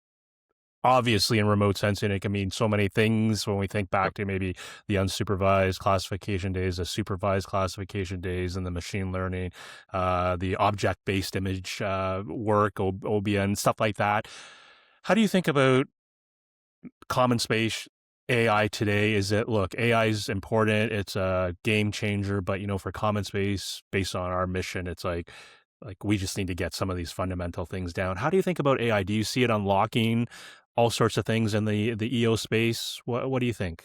S1: obviously in remote sensing, it can mean so many things when we think back
S2: Yep.
S1: to maybe the unsupervised classification days, the supervised classification days, and the machine learning, the object-based image work, OBN, stuff like that. How do you think about common space AI today? Is it, look, AI is important, it's a game changer, but for common space, based on our mission, it's like we just need to get some of these fundamental things down. How do you think about AI? Do you see it unlocking all sorts of things in the EO space? What do you think?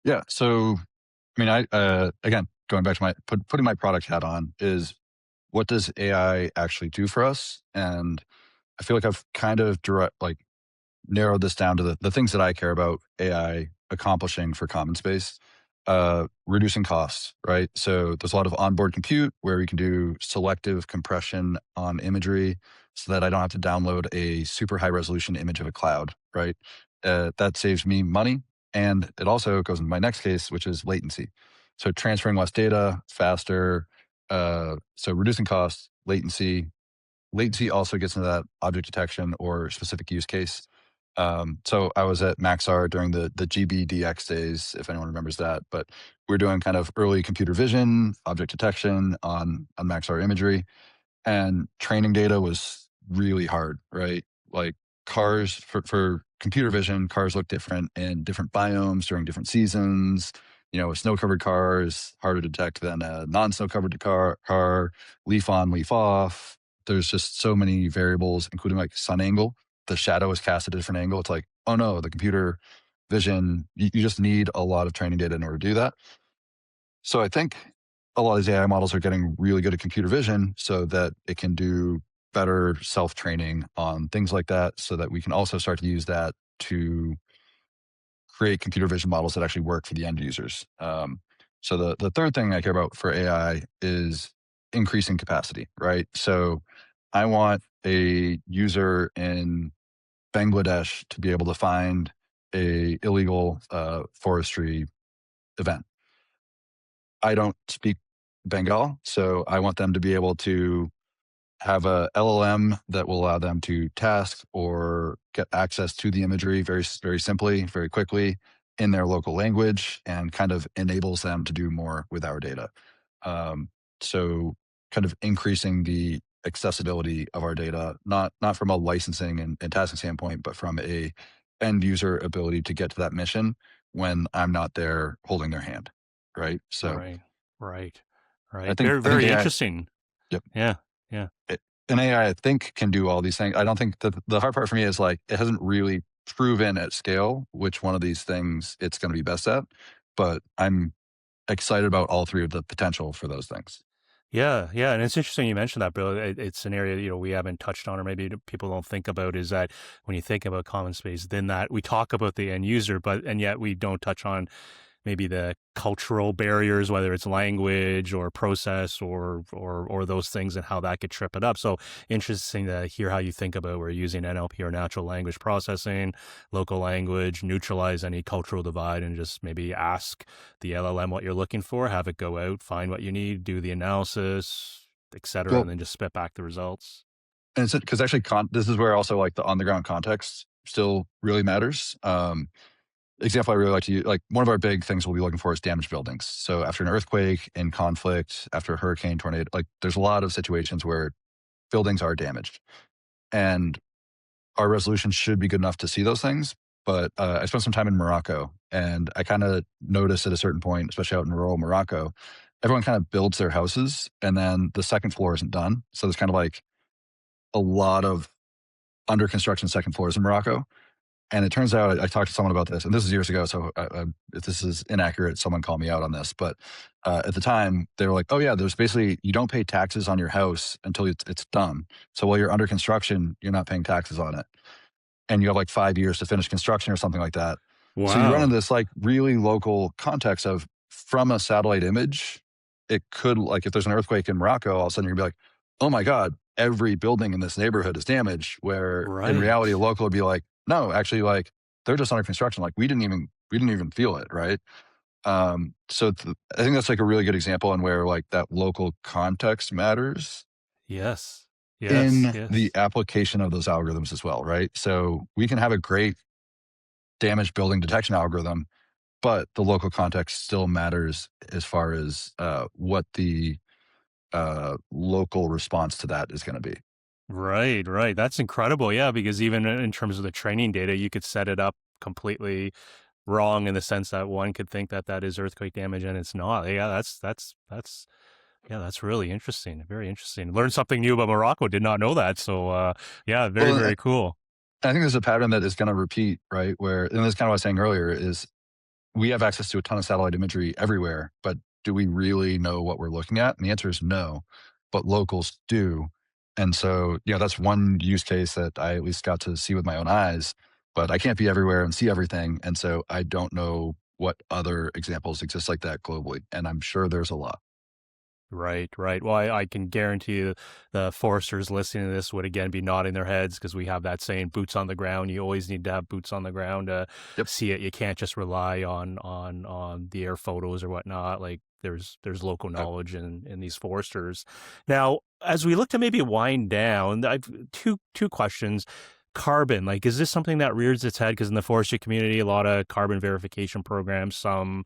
S2: Yeah. So, I mean, again, going back to putting my product hat on, is what does AI actually do for us? And I feel like I've kind of narrowed this down to the things that I care about AI accomplishing for common space. Reducing costs, right? So there's a lot of onboard compute where we can do selective compression on imagery so that I don't have to download a super high resolution image of a cloud, right? That saves me money. And it also goes into my next case, which is latency. So transferring less data faster. So reducing costs, latency. Latency also gets into that object detection or specific use case. So I was at Maxar during the GBDX days, if anyone remembers that. But we're doing kind of early computer vision, object detection on Maxar imagery, and training data was really hard, right? Like cars for computer vision, cars look different in different biomes during different seasons. A snow covered car is harder to detect than a non snow covered car, leaf on, leaf off. There's just so many variables, including like sun angle. The shadow is cast at a different angle. It's like, oh no, the computer vision, you just need a lot of training data in order to do that. So I think a lot of these AI models are getting really good at computer vision so that it can do better self-training on things like that, so that we can also start to use that to create computer vision models that actually work for the end users. So the third thing I care about for AI is increasing capacity, right? So I want a user in Bangladesh to be able to find a illegal forestry event. I don't speak Bengal, so I want them to be able to have a LLM that will allow them to task or get access to the imagery very simply, very quickly in their local language, and kind of enables them to do more with our data. Um, so kind of increasing the accessibility of our data, not from a licensing and tasking standpoint, but from a end user ability to get to that mission when I'm not there holding their hand. Right. So
S1: Right. Right.
S2: I
S1: Right.
S2: think
S1: Very,
S2: I think
S1: very
S2: AI.
S1: interesting.
S2: Yep.
S1: Yeah. Yeah.
S2: An AI, I think, can do all these things. I don't think that the hard part for me is like it hasn't really proven at scale which one of these things it's going to be best at. But I'm excited about all three of the potential for those things.
S1: Yeah, yeah, and it's interesting you mentioned that, Bill. It's an area we haven't touched on, or maybe people don't think about. Is that when you think about common space, then that we talk about the end user, but and yet we don't touch on maybe the cultural barriers, whether it's language or process or those things, and how that could trip it up. So interesting to hear how you think about we're using NLP or natural language processing, local language, neutralize any cultural divide, and just maybe ask the LLM what you're looking for, have it go out, find what you need, do the analysis, etc., and
S2: Well,
S1: then just spit back the results.
S2: and it's because actually, this is where also like the on the ground context still really matters. Example I really like to use, like one of our big things we'll be looking for is damaged buildings. So after an earthquake, in conflict, after a hurricane, tornado, like there's a lot of situations where buildings are damaged, and our resolution should be good enough to see those things. But I spent some time in Morocco, and I kind of noticed at a certain point, especially out in rural Morocco, everyone kind of builds their houses, and then the second floor isn't done. So there's kind of like a lot of under construction second floors in Morocco. And it turns out I talked to someone about this, and this is years ago. So if this is inaccurate, someone call me out on this. But at the time, they were like, "Oh yeah, there's basically you don't pay taxes on your house until it's done. So while you're under construction, you're not paying taxes on it." And you have like 5 years to finish construction or something like that. So you run
S1: Wow.
S2: into this like really local context of from a satellite image, it could like if there's an earthquake in Morocco, all of a sudden you're gonna be like, oh my God, every building in this neighborhood is damaged. Where in reality,
S1: Right.
S2: a local would be like, no, actually, like they're just under construction. Like we didn't even feel it, right? So I think that's like a really good example on where like that local context matters
S1: Yes. Yes.
S2: in the
S1: Yes.
S2: application of those algorithms as well, right? So we can have a great damaged building detection algorithm, but the local context still matters as far as what the local response to that is going to be.
S1: Right, right. That's incredible. Yeah, because even in terms of the training data, you could set it up completely wrong in the sense that one could think that that is earthquake damage and it's not. Yeah, that's yeah, that's really interesting. Very interesting. Learned something new about Morocco. Did not know that. So yeah, very
S2: Well,
S1: very cool.
S2: I think there's a pattern that is going to repeat, right? Where, and this is kind of what I was saying earlier, is we have access to a ton of satellite imagery everywhere, but do we really know what we're looking at? And the answer is no, but locals do. And so, that's one use case that I at least got to see with my own eyes, but I can't be everywhere and see everything. And so I don't know what other examples exist like that globally. And I'm sure there's a lot.
S1: Right, right. Well, I can guarantee you the foresters listening to this would again be nodding their heads because we have that saying, "Boots on the ground." You always need to have boots on the ground to
S2: Yep.
S1: see it. You can't just rely on the air photos or whatnot. Like there's local
S2: Uh,
S1: knowledge in these foresters. Now, as we look to maybe wind down, I've two questions. Carbon, like, is this something that rears its head? Because in the forestry community, a lot of carbon verification programs, some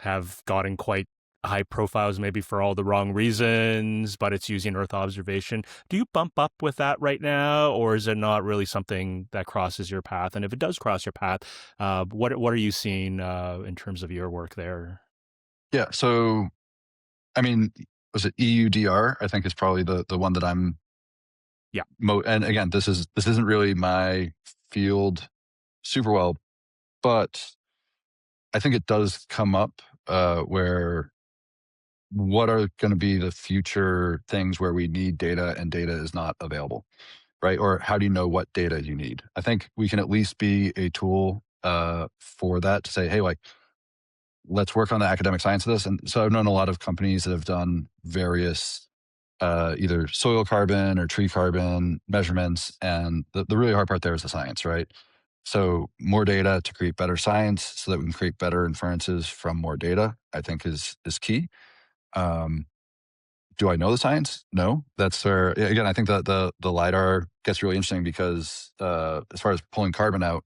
S1: have gotten quite high profiles maybe for all the wrong reasons, but it's using Earth observation. Do you bump up with that right now, or is it not really something that crosses your path? And if it does cross your path, what are you seeing in terms of your work there?
S2: yeah. So, I mean, was it EUDR? I think is probably the one that I'm
S1: Yeah,
S2: and again, this isn't really my field super well, but I think it does come up where what are going to be the future things where we need data and data is not available, right? Or how do you know what data you need? I think we can at least be a tool for that to say, hey, like, let's work on the academic science of this. And so I've known a lot of companies that have done various either soil carbon or tree carbon measurements. And the really hard part there is the science, right? So more data to create better science so that we can create better inferences from more data, I think is key. Um, do I know the science? No. That's where, again, I think that the LiDAR gets really interesting because as far as pulling carbon out,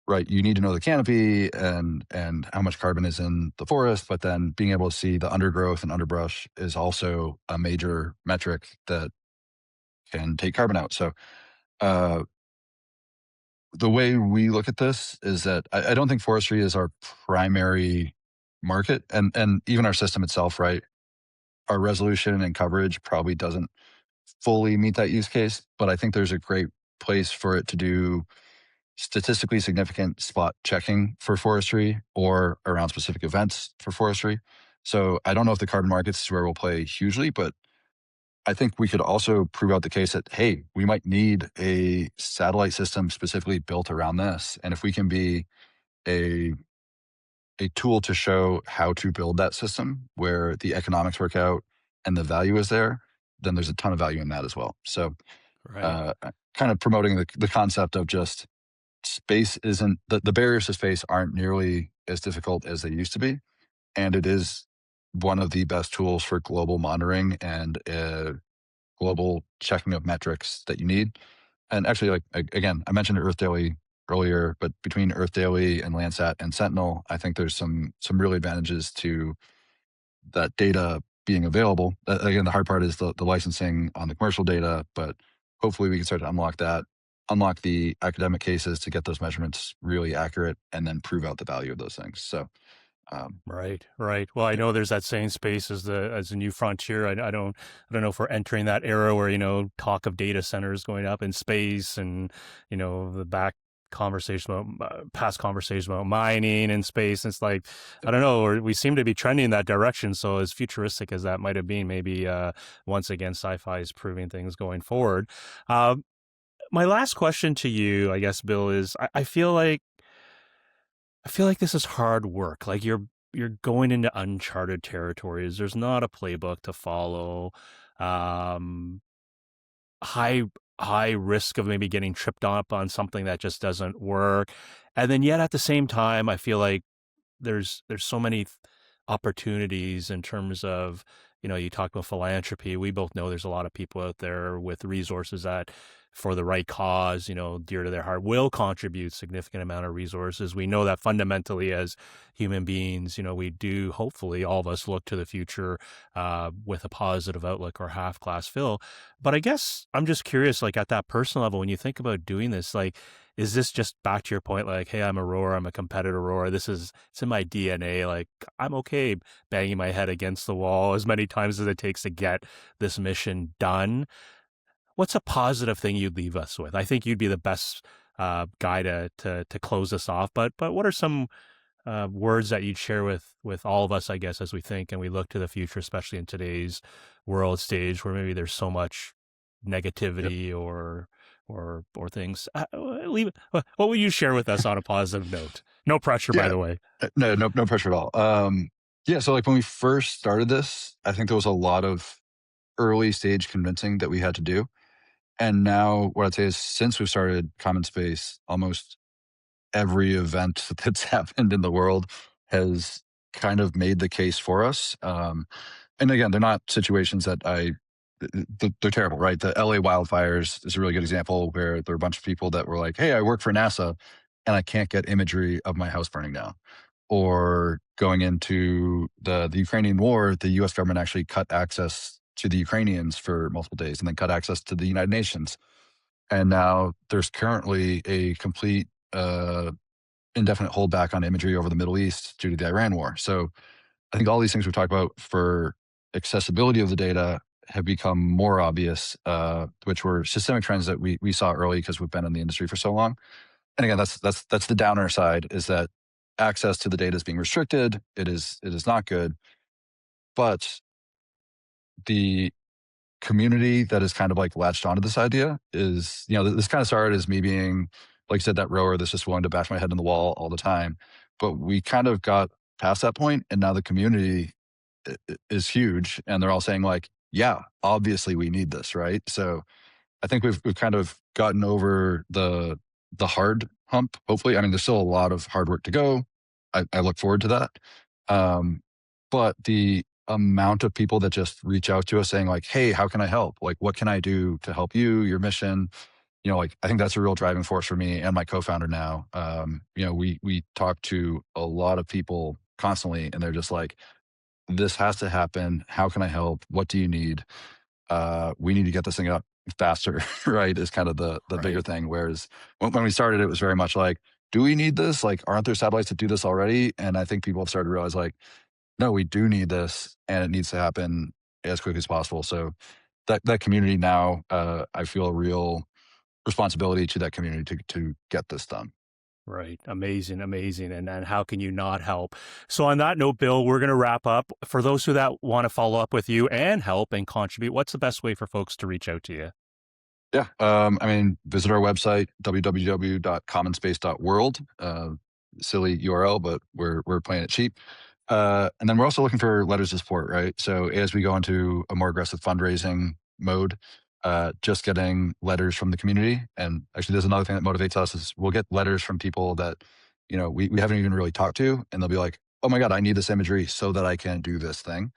S2: right, you need to know the canopy and how much carbon is in the forest, but then being able to see the undergrowth and underbrush is also a major metric that can take carbon out. So uh, the way we look at this is that I don't think forestry is our primary market, and even our system itself, right? Our resolution and coverage probably doesn't fully meet that use case, but I think there's a great place for it to do statistically significant spot checking for forestry or around specific events for forestry. So I don't know if the carbon markets is where we'll play hugely, but I think we could also prove out the case that, hey, we might need a satellite system specifically built around this. And if we can be a a tool to show how to build that system where the economics work out and the value is there, then there's a ton of value in that as well. So
S1: Right.
S2: uh, kind of promoting the concept of just space isn't the barriers to space aren't nearly as difficult as they used to be. And it is one of the best tools for global monitoring and global checking of metrics that you need. And actually, like again, I mentioned Earth Daily earlier, but between Earth Daily and Landsat and Sentinel, I think there's some real advantages to that data being available. Again, the hard part is the licensing on the commercial data, but hopefully we can start to unlock that, unlock the academic cases to get those measurements really accurate, and then prove out the value of those things. So, um,
S1: Right, right. Well, I
S2: yeah,
S1: know there's that same space as the new frontier. I don't know if we're entering that era where talk of data centers going up in space, and the past conversation about mining in space. It's like I don't know. We seem to be trending in that direction. So as futuristic as that might have been, maybe once again, sci-fi is proving things going forward. Um, my last question to you, I guess, Bill, is I feel like this is hard work. Like you're going into uncharted territories. There's not a playbook to follow. Um, high high risk of maybe getting tripped up on something that just doesn't work. And then yet at the same time, I feel like there's so many opportunities in terms of you talk about philanthropy. We both know there's a lot of people out there with resources that for the right cause, dear to their heart, will contribute significant amount of resources. We know that fundamentally as human beings, we do hopefully all of us look to the future with a positive outlook or half glass fill. But I guess I'm just curious, like at that personal level, when you think about doing this, like is this just back to your point, like, hey, I'm a rower, I'm a competitor rower. It's in my DNA. Like, I'm okay banging my head against the wall as many times as it takes to get this mission done. What's a positive thing you'd leave us with? I think you'd be the best guy to close this off. But what are some words that you'd share with all of us, I guess, as we think and we look to the future, especially in today's world stage where maybe there's so much
S2: yep,
S1: negativity or things. Leave it. What would you share with us on a positive note? No pressure, by
S2: yeah,
S1: the way.
S2: no pressure at all. Yeah, so like when we first started this, I think there was a lot of early stage convincing that we had to do. And now what I'd say is since we've started Common Space, almost every event that's happened in the world has kind of made the case for us. And again, they're not situations that they're terrible, right? The LA wildfires is a really good example where there are a bunch of people that were like, hey, I work for NASA and I can't get imagery of my house burning down. Or going into the Ukrainian war, the US government actually cut access to the Ukrainians for multiple days and then cut access to the United Nations. And now there's currently a complete indefinite holdback on imagery over the Middle East due to the Iran war. So I think all these things we've talked about for accessibility of the data have become more obvious, which were systemic trends that we saw early because we've been in the industry for so long. And again, that's the downer side is that access to the data is being restricted. It is not good, but the community that is kind of like latched onto this idea is, this kind of started as me being, like I said, that rower that's just willing to bash my head in the wall all the time. But we kind of got past that point, and now the community is huge, and they're all saying like, yeah, obviously we need this, right? So I think we've kind of gotten over the hard hump. Hopefully, I mean, there's still a lot of hard work to go. I look forward to that. Um, but the amount of people that just reach out to us saying like, hey, how can I help? Like, what can I do to help you, your mission? Like, I think that's a real driving force for me and my co-founder now. We talk to a lot of people constantly, and they're just like, this has to happen. How can I help? What do you need? We need to get this thing up faster, right? Is kind of the bigger
S1: Right.
S2: thing. Whereas when we started, it was very much like, do we need this? Like, aren't there satellites that do this already? And I think people have started to realize like, no, we do need this, and it needs to happen as quick as possible. So that community now, I feel a real responsibility to that community to get this done.
S1: Right. Amazing. Amazing. And how can you not help? So on that note, Bill, we're going to wrap up. For those who that want to follow up with you and help and contribute, what's the best way for folks to reach out to you?
S2: Yeah. Visit our website, www.commonspace.world. Silly URL, but we're playing it cheap. And then we're also looking for letters of support, right? So as we go into a more aggressive fundraising mode, just getting letters from the community. And actually, there's another thing that motivates us is we'll get letters from people that, we haven't even really talked to, and they'll be like, oh my God, I need this imagery so that I can do this thing.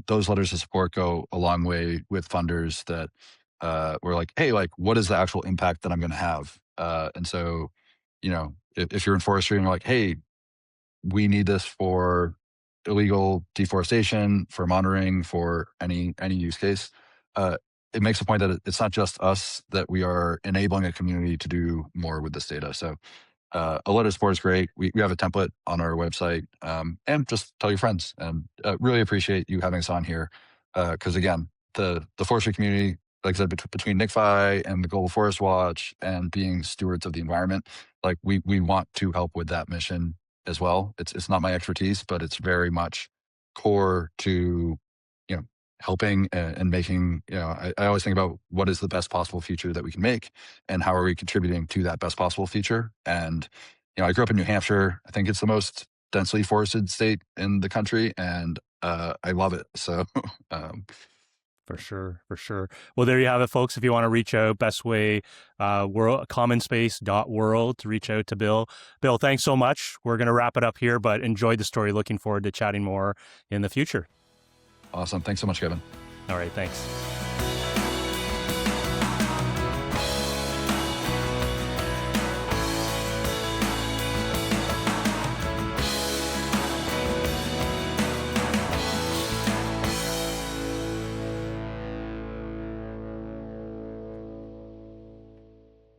S2: Those letters of support go a long way with funders that we're like, hey, like, what is the actual impact that I'm going to have? And so, if you're in forestry and you're like, hey, we need this for illegal deforestation, for monitoring, for any use case. It makes a point that it's not just us, that we are enabling a community to do more with this data. So a letter of support is great. We have a template on our website, and just tell your friends. And really appreciate you having us on here, because again, the forestry community, like I said, between NICFI and the Global Forest Watch and being stewards of the environment, like we want to help with that mission as well. It's not my expertise, but it's very much core to helping and making. I always think about what is the best possible future that we can make, and how are we contributing to that best possible future. And I grew up in New Hampshire. I think it's the most densely forested state in the country, and I love it. So
S1: For sure, for sure. Well, there you have it, folks. If you want to reach out, best way, commonspace.world to reach out to Bill. Bill, thanks so much. We're going to wrap it up here, but enjoyed the story. Looking forward to chatting more in the future.
S2: awesome. Thanks so much, Kevin.
S1: All right, thanks.